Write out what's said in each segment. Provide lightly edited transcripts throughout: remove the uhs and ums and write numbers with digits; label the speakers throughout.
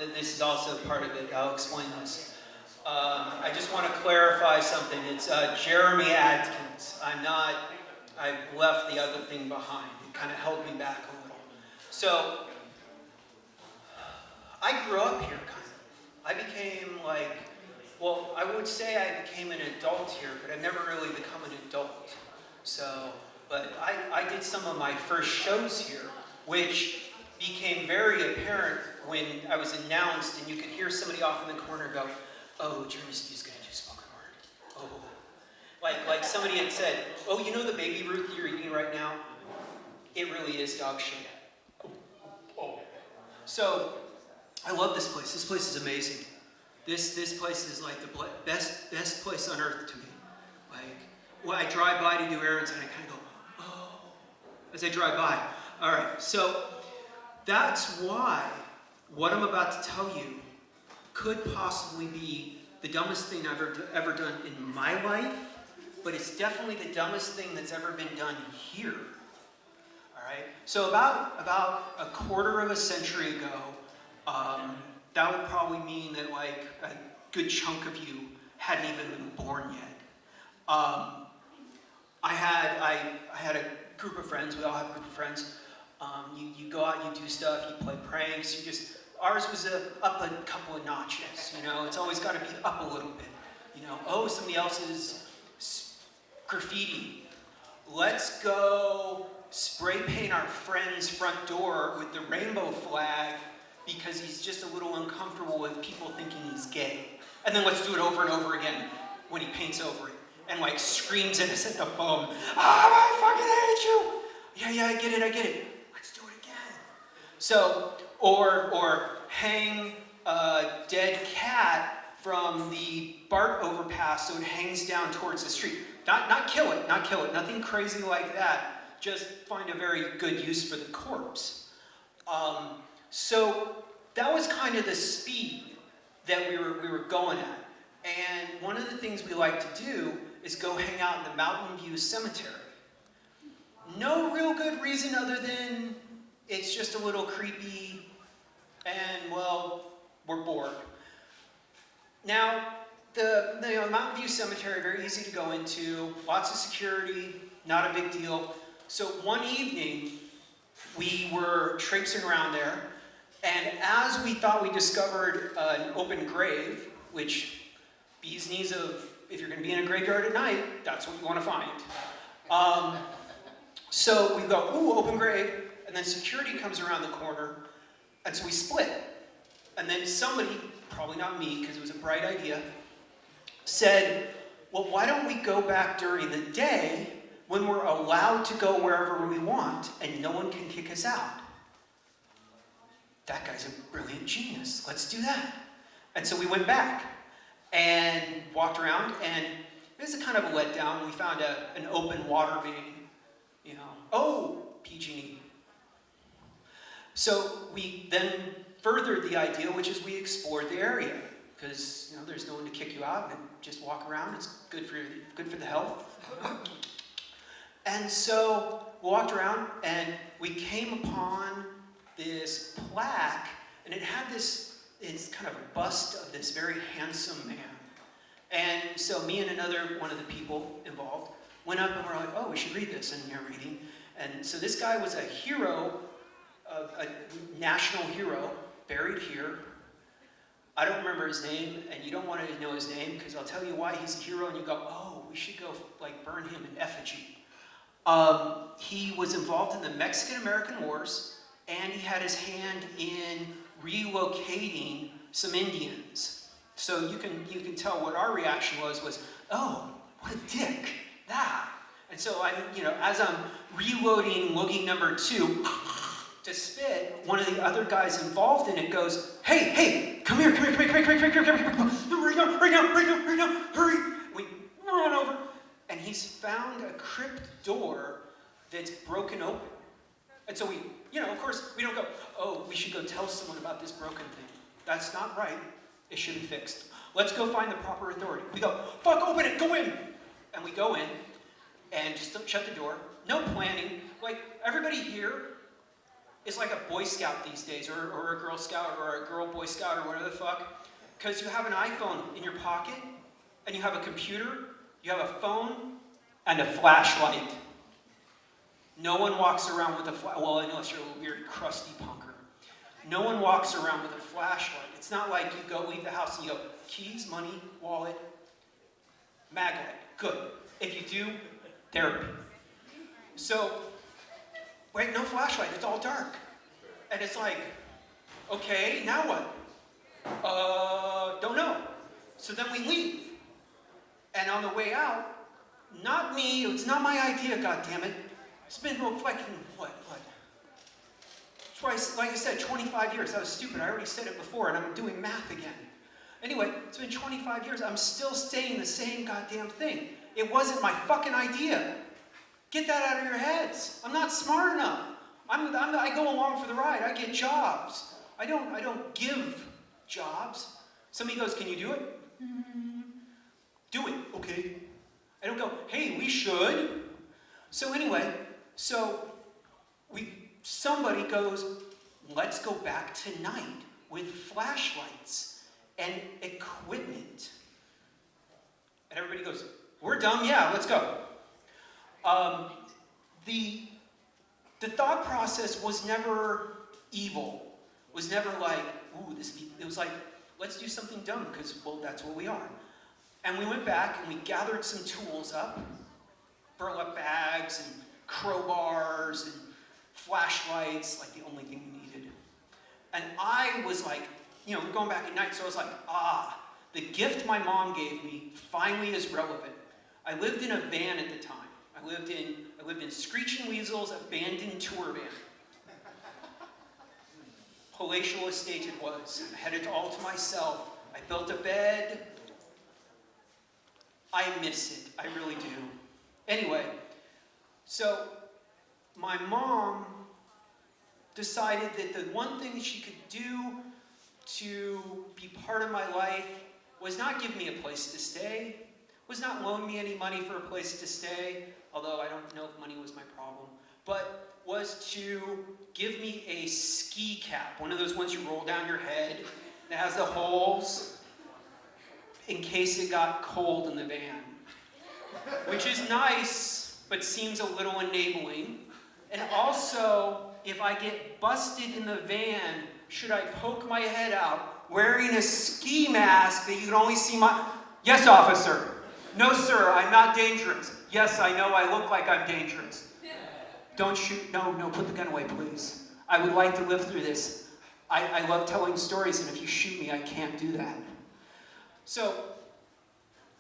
Speaker 1: this is also part of it. I'll explain this. I just want to clarify something. It's Jeremy Adkins. I've left the other thing behind. It kind of held me back a little. So, I grew up here, kind of. I became well, I would say I became an adult here, but I've never really become an adult. So, but I did some of my first shows here, which became very apparent when I was announced and you could hear somebody off in the corner go, "Oh, Jeremy Steve's going to do spoken word." Oh. Like somebody had said, "Oh, you know the baby Ruth you're eating right now? It really is dog shit." Oh. So, I love this place. This place is amazing. This place is like the best place on earth to me. Like, when I drive by to do errands and I kind of go, "Oh," as I drive by. All right, so that's why what I'm about to tell you could possibly be the dumbest thing I've ever done in my life, but it's definitely the dumbest thing that's ever been done here. All right, so about a quarter of a century ago, that would probably mean that like a good chunk of you hadn't even been born yet. I had a group of friends. We all have a group of friends. You go out, you do stuff, you play pranks. Ours was up a couple of notches. You know, it's always got to be up a little bit. You know, oh, somebody else's graffiti. Let's go spray paint our friend's front door with the rainbow flag because he's just a little uncomfortable with people thinking he's gay. And then let's do it over and over again when he paints over it. And like screams at us at the phone, "I fucking hate you!" Yeah, I get it. Let's do it again. So, or hang a dead cat from the BART overpass so it hangs down towards the street. Not kill it, nothing crazy like that. Just find a very good use for the corpse. So that was kind of the speed that we were going at. And one of the things we like to do is go hang out in the Mountain View Cemetery. No real good reason other than it's just a little creepy and, well, we're bored. Now, the Mountain View Cemetery, very easy to go into, lots of security, not a big deal. So one evening, we were traipsing around there, and as we thought we discovered an open grave, which bee's knees of, if you're going to be in a graveyard at night, that's what you want to find. So we go, "Ooh, open grave," and then security comes around the corner, and so we split. And then somebody, probably not me, because it was a bright idea, said, "Well, why don't we go back during the day when we're allowed to go wherever we want and no one can kick us out?" That guy's a brilliant genius. Let's do that. And so we went back and walked around, and it was a kind of a letdown. We found an open water main, you know. Oh, PG&E. So we then furthered the idea, which is we explored the area, because you know there's no one to kick you out and just walk around. It's good for the health. And so we walked around, and we came upon this plaque, and it had it's kind of a bust of this very handsome man. And so me and another one of the people involved went up and we're like, "Oh, we should read this," and you're reading. And so this guy was a hero, a national hero, buried here. I don't remember his name, and you don't want to know his name, because I'll tell you why he's a hero, and you go, "Oh, we should go like burn him in effigy." He was involved in the Mexican-American Wars, and he had his hand in relocating some Indians. So you can tell what our reaction was, "Oh, what a dick, that." And so as I'm reloading Logie number 2 to spit, one of the other guys involved in it goes, Hey, come here, right now, hurry. We run over, and he's found a crypt door that's broken open. And so we, of course, we don't go, "Oh, we should go tell someone about this broken thing. That's not right. It should be fixed. Let's go find the proper authority." We go, "Fuck, open it, go in." And we go in, and just shut the door. No planning. Like, everybody here is like a Boy Scout these days, or a Girl Scout, or a Girl Boy Scout, or whatever the fuck. Because you have an iPhone in your pocket, and you have a computer, you have a phone, and a flashlight. No one walks around with a well, unless you're a little weird, crusty punker. No one walks around with a flashlight. It's not like you go leave the house and you go, keys, money, wallet, mag light. Good. If you do, therapy. So, wait, no flashlight. It's all dark. And it's like, okay, now what? Don't know. So then we leave. And on the way out, not me, it's not my idea, goddammit. It's been fucking, what? Twice, like I said, 25 years. That was stupid. I already said it before, and I'm doing math again. Anyway, it's been 25 years. I'm still saying the same goddamn thing. It wasn't my fucking idea. Get that out of your heads. I'm not smart enough. I go along for the ride. I get jobs. I don't give jobs. Somebody goes, can you do it? Do it. Okay. I don't go, hey, we should. So anyway, somebody goes, let's go back tonight with flashlights and equipment. And everybody goes, we're dumb, yeah, let's go. The thought process was never evil. Was never like, ooh, it was like, let's do something dumb, because, well, that's what we are. And we went back and we gathered some tools up, burlap bags and crowbars and flashlights, like the only thing we needed. And I was like, we're going back at night, so I was like, the gift my mom gave me finally is relevant. I lived in a van at the time. I lived in Screeching Weasel's abandoned tour van. Palatial estate it was. I had it all to myself. I built a bed. I miss it. I really do. Anyway, so my mom decided that the one thing she could do to be part of my life was not give me a place to stay, was not loan me any money for a place to stay, although I don't know if money was my problem, but was to give me a ski cap, one of those ones you roll down your head that has the holes in case it got cold in the van, which is nice, but seems a little enabling. And also, if I get busted in the van, should I poke my head out wearing a ski mask that you can only see my... Yes, officer. No, sir, I'm not dangerous. Yes, I know I look like I'm dangerous. Don't shoot. No, put the gun away, please. I would like to live through this. I love telling stories, and if you shoot me, I can't do that. So,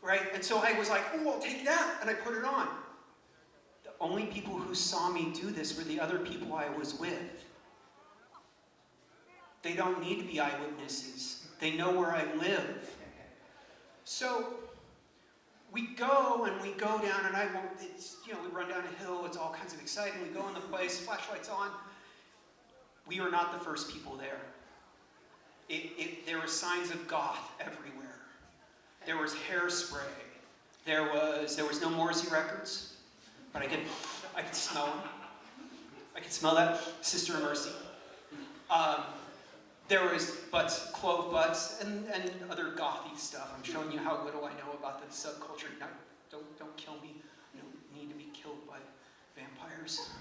Speaker 1: right, and so I was like, oh, I'll take that, and I put it on. The only people who saw me do this were the other people I was with. They don't need to be eyewitnesses. They know where I live. So, we go down, and we run down a hill, it's all kinds of exciting. We go in the place, flashlights on. We are not the first people there. There were signs of goth everywhere. There was hairspray. There was no Morrissey records, but I could smell them. I could smell that Sister of Mercy. There was clove butts, and other gothy stuff. I'm showing you how little I know about the subculture. Now, don't kill me. I don't need to be killed by vampires.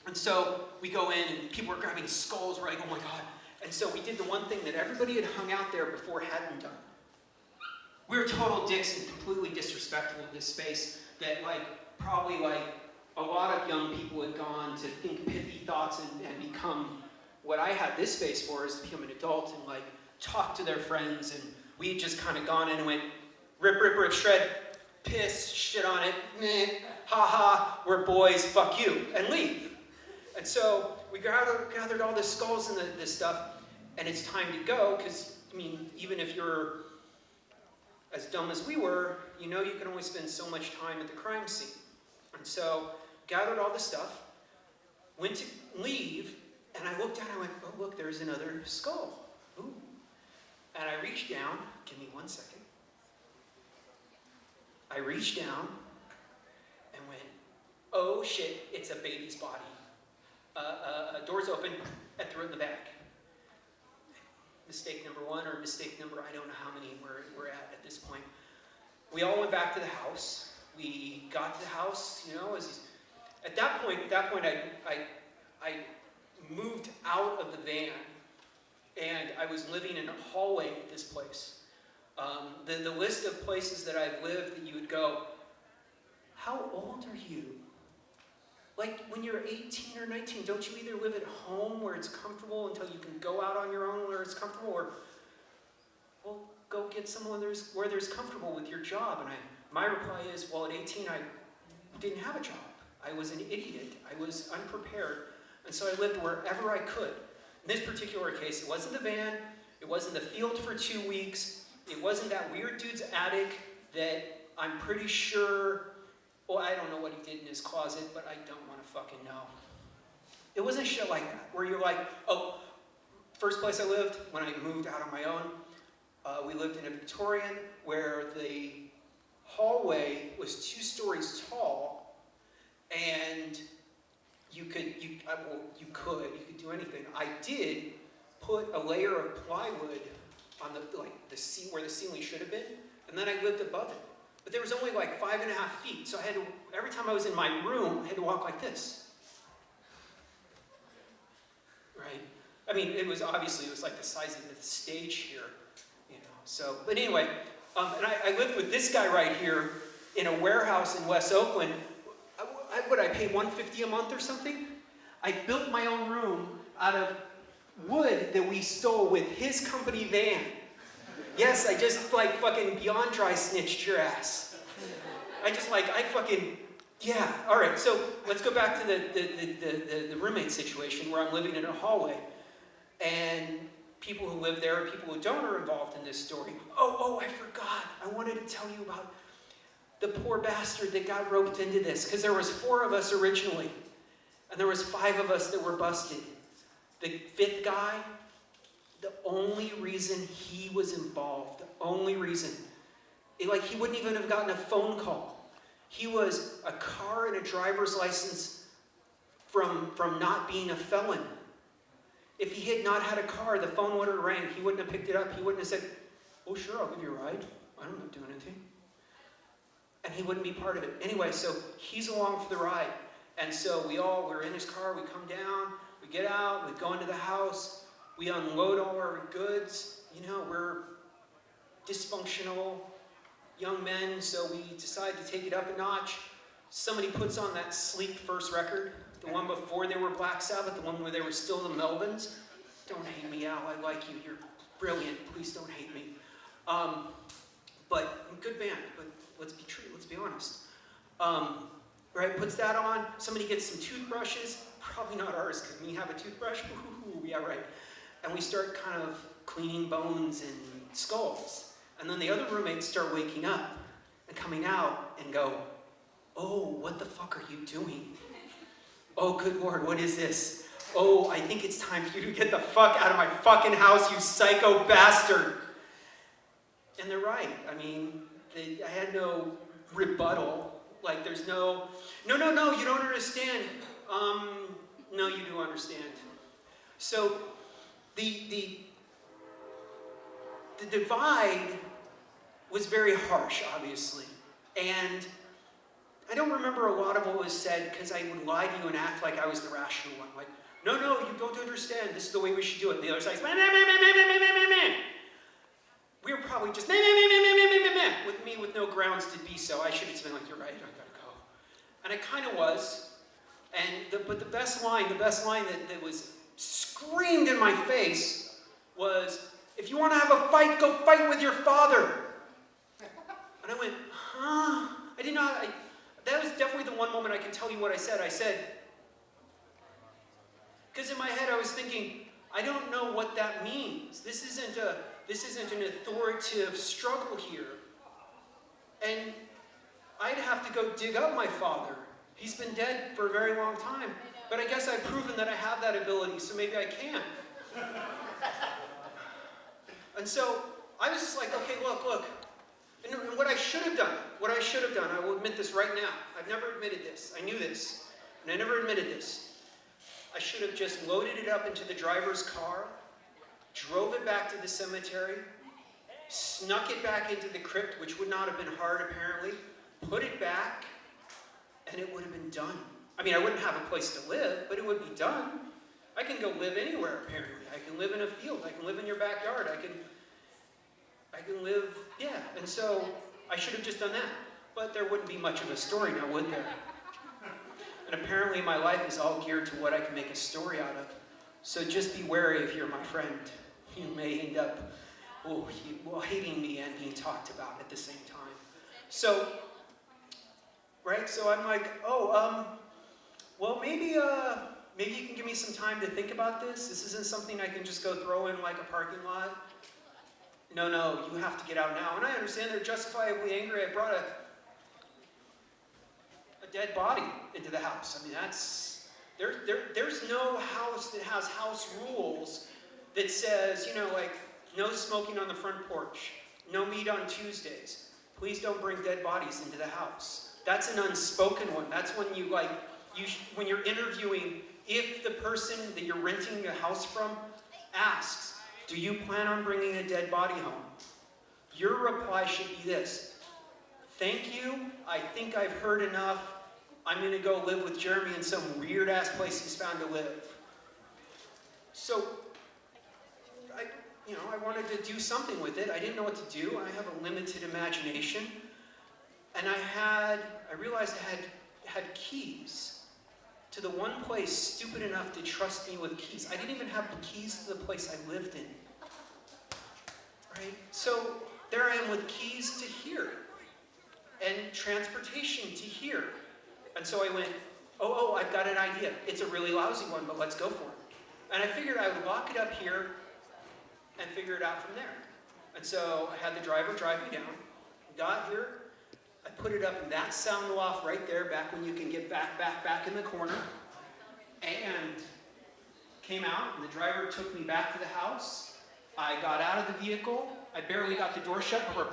Speaker 1: And so we go in, and people are grabbing skulls. We're like, oh my god. And so we did the one thing that everybody had hung out there before hadn't done. We were total dicks and completely disrespectful of this space that probably a lot of young people had gone to think pithy thoughts and become what I had this space for, is to become an adult and talk to their friends. And we had just kind of gone in and went, rip, shred, piss, shit on it, meh, ha, we're boys, fuck you, and leave. And so we gathered all the skulls and this stuff, and it's time to go, because, even if you're as dumb as we were, you can only spend so much time at the crime scene. And so, gathered all the stuff, went to leave, and I looked down and I went, oh look, there's another skull. Ooh. And I reached down, give me 1 second. I reached down and went, oh shit, it's a baby's body. doors open, I threw it in the bag. Mistake number one, or mistake number, I don't know how many we're at this point. We all went back to the house. We got to the house, at that point, I moved out of the van, and I was living in a hallway at this place. The list of places that I've lived that you would go, how old are you? Like when you're 18 or 19, don't you either live at home where it's comfortable until you can go out on your own where it's comfortable, or well, go get someone where there's comfortable with your job? And my reply is, well, at 18, I didn't have a job. I was an idiot. I was unprepared. And so I lived wherever I could. In this particular case, it wasn't the van. It wasn't the field for 2 weeks. It wasn't that weird dude's attic that I'm pretty sure, well, I don't know what he did in his closet, but I don't want to fucking know. It wasn't shit like that, where you're like, oh, first place I lived, when I moved out on my own, we lived in a Victorian where the hallway was 2 stories tall, and you could do anything. I did put a layer of plywood on where the ceiling should have been, and then I lived above it. But there was only like 5.5 feet, so I had to, every time I was in my room, I had to walk like this. Right? I mean, it was like the size of the stage here, So, but anyway, and I lived with this guy right here in a warehouse in West Oakland. I paid $150 a month or something. I built my own room out of wood that we stole with his company van. Yes, I just fucking beyond dry snitched your ass. Yeah. All right, so let's go back to the roommate situation where I'm living in a hallway. And people who live there and people who don't are involved in this story. Oh, I forgot. I wanted to tell you about the poor bastard that got roped into this, because there was 4 of us originally, and there was 5 of us that were busted. The 5th guy, the only reason he was involved, the only reason, he wouldn't even have gotten a phone call. He was a car and a driver's license from not being a felon. If he had not had a car, the phone would have rang. He wouldn't have picked it up. He wouldn't have said, oh, sure, I'll give you a ride. I'm not doing anything. And he wouldn't be part of it. Anyway, so he's along for the ride. And so we're in his car, we come down, we get out, we go into the house, we unload all our goods. We're dysfunctional young men, so we decide to take it up a notch. Somebody puts on that Sleep First record, the one before they were Black Sabbath, the one where they were still the Melvins. Don't hate me, Al, I like you, you're brilliant, please don't hate me. But good band, but let's be true, let's be honest. Right, puts that on, somebody gets some toothbrushes, probably not ours, because we have a toothbrush, ooh, yeah, right. And we start kind of cleaning bones and skulls. And then the other roommates start waking up and coming out and go, oh, what the fuck are you doing? Oh, good Lord, what is this? Oh, I think it's time for you to get the fuck out of my fucking house, you psycho bastard. And they're right. I mean, I had no rebuttal. There's no, you don't understand. No, you do understand. So, the divide was very harsh, obviously. And I don't remember a lot of what was said because I would lie to you and act like I was the rational one. No, you don't understand. This is the way we should do it. And the other side's, man. We were probably just, with me with no grounds to be so. I should have just been like, you're right, I gotta go. And I kind of was. But the best line that was screamed in my face was, if you want to have a fight, go fight with your father. And I went, huh? I did not, that was definitely the one moment I can tell you what I said. I said, because in my head I was thinking, I don't know what that means. This isn't an authoritative struggle here. And I'd have to go dig up my father. He's been dead for a very long time. But I guess I've proven that I have that ability, so maybe I can. And so I was just like, okay, look. And what I should have done, I will admit this right now. I've never admitted this. I knew this, and I never admitted this. I should have just loaded it up into the driver's car, drove it back to the cemetery, snuck it back into the crypt, which would not have been hard apparently, put it back, and it would have been done. I mean, I wouldn't have a place to live, but it would be done. I can go live anywhere apparently. I can live in a field. I can live in your backyard. I can live, yeah. And so I should have just done that. But there wouldn't be much of a story now, would there? And apparently my life is all geared to what I can make a story out of. So just be wary if you're my friend. You may end up hating me and being talked about at the same time. So, right? So I'm like, well, maybe you can give me some time to think about this. This isn't something I can just go throw in like a parking lot. No, you have to get out now. And I understand they're justifiably angry. I brought a dead body into the house. I mean, there's no house that has house rules that says, like, no smoking on the front porch, no meat on Tuesdays, please don't bring dead bodies into the house. That's an unspoken one. That's when when you're interviewing, if the person that you're renting a house from asks, do you plan on bringing a dead body home? Your reply should be this: thank you, I think I've heard enough. I'm going to go live with Jeremy in some weird-ass place he's found to live. So, I wanted to do something with it. I didn't know what to do. I have a limited imagination. And I realized I had keys to the one place stupid enough to trust me with keys. I didn't even have the keys to the place I lived in. Right? So, there I am with keys to here. And transportation to here. And so I went, I've got an idea. It's a really lousy one, but let's go for it. And I figured I would lock it up here and figure it out from there. And so I had the driver drive me down, got here, I put it up in that sound loft right there, back when you can get back in the corner, and came out, and the driver took me back to the house. I got out of the vehicle. I barely got the door shut before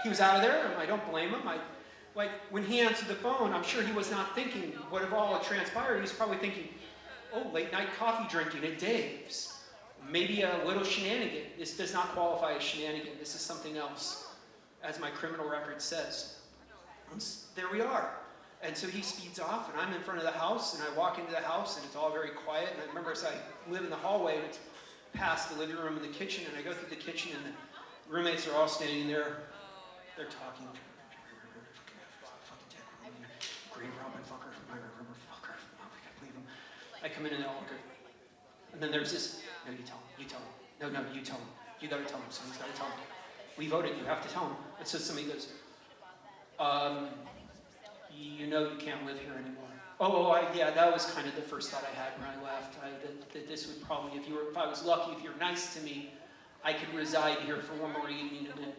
Speaker 1: he was out of there, and I don't blame him. Like, when he answered the phone, I'm sure he was not thinking what have all transpired. He was probably thinking, late night coffee drinking at Dave's. Maybe a little shenanigan. This does not qualify as shenanigan. This is something else, as my criminal record says. And there we are. And so he speeds off, and I'm in front of the house, and I walk into the house, and it's all very quiet. And I remember as I live in the hallway, and it's past the living room and the kitchen, and I go through the kitchen, and the roommates are all standing there. They're talking. I come in and they're all good. And then there's this, no, you tell him. No, you tell him. You gotta tell him. Somebody's gotta tell him. We voted, you have to tell him. And so somebody goes, you can't live here anymore. Yeah, that was kind of the first thought I had when I left. That this would probably, if I was lucky, if you're nice to me, I could reside here for one more evening and then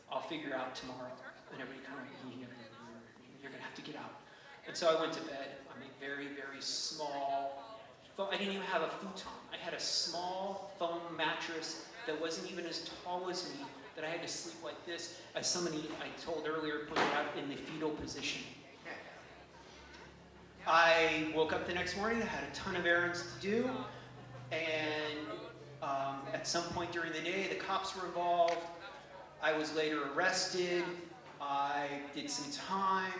Speaker 1: I'll figure out tomorrow. And everybody kind of, you're gonna have to get out. And so I went to bed on a very, very small, I didn't even have a futon. I had a small foam mattress that wasn't even as tall as me, that I had to sleep like this, as somebody I told earlier pointed out, in the fetal position. I woke up the next morning, I had a ton of errands to do, and at some point during the day, the cops were involved. I was later arrested. I did some time.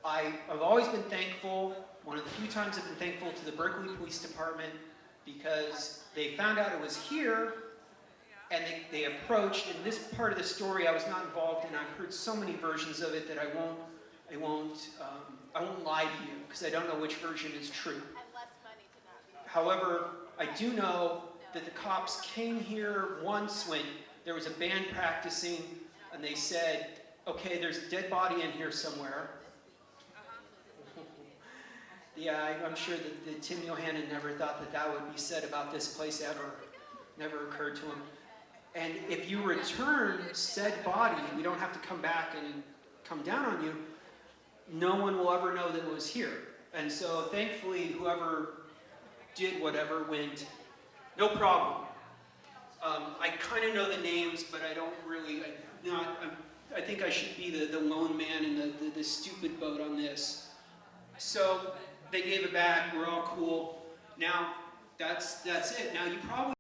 Speaker 1: I've always been thankful. One of the few times I've been thankful to the Berkeley Police Department, because they found out it was here, and they approached. And this part of the story I was not involved in. I've heard so many versions of it that I won't lie to you, because I don't know which version is true. However, I do know that the cops came here once when there was a band practicing, and they said, okay, there's a dead body in here somewhere. Yeah, I'm sure that Tim Johannan never thought that would be said about this place ever. Never occurred to him. And if you return said body, we don't have to come back and come down on you. No one will ever know that it was here. And so thankfully, whoever did whatever went, no problem. I kind of know the names, but I don't really, I think I should be the lone man in the stupid boat on this. So they gave it back. We're all cool. Now, that's it. Now, you probably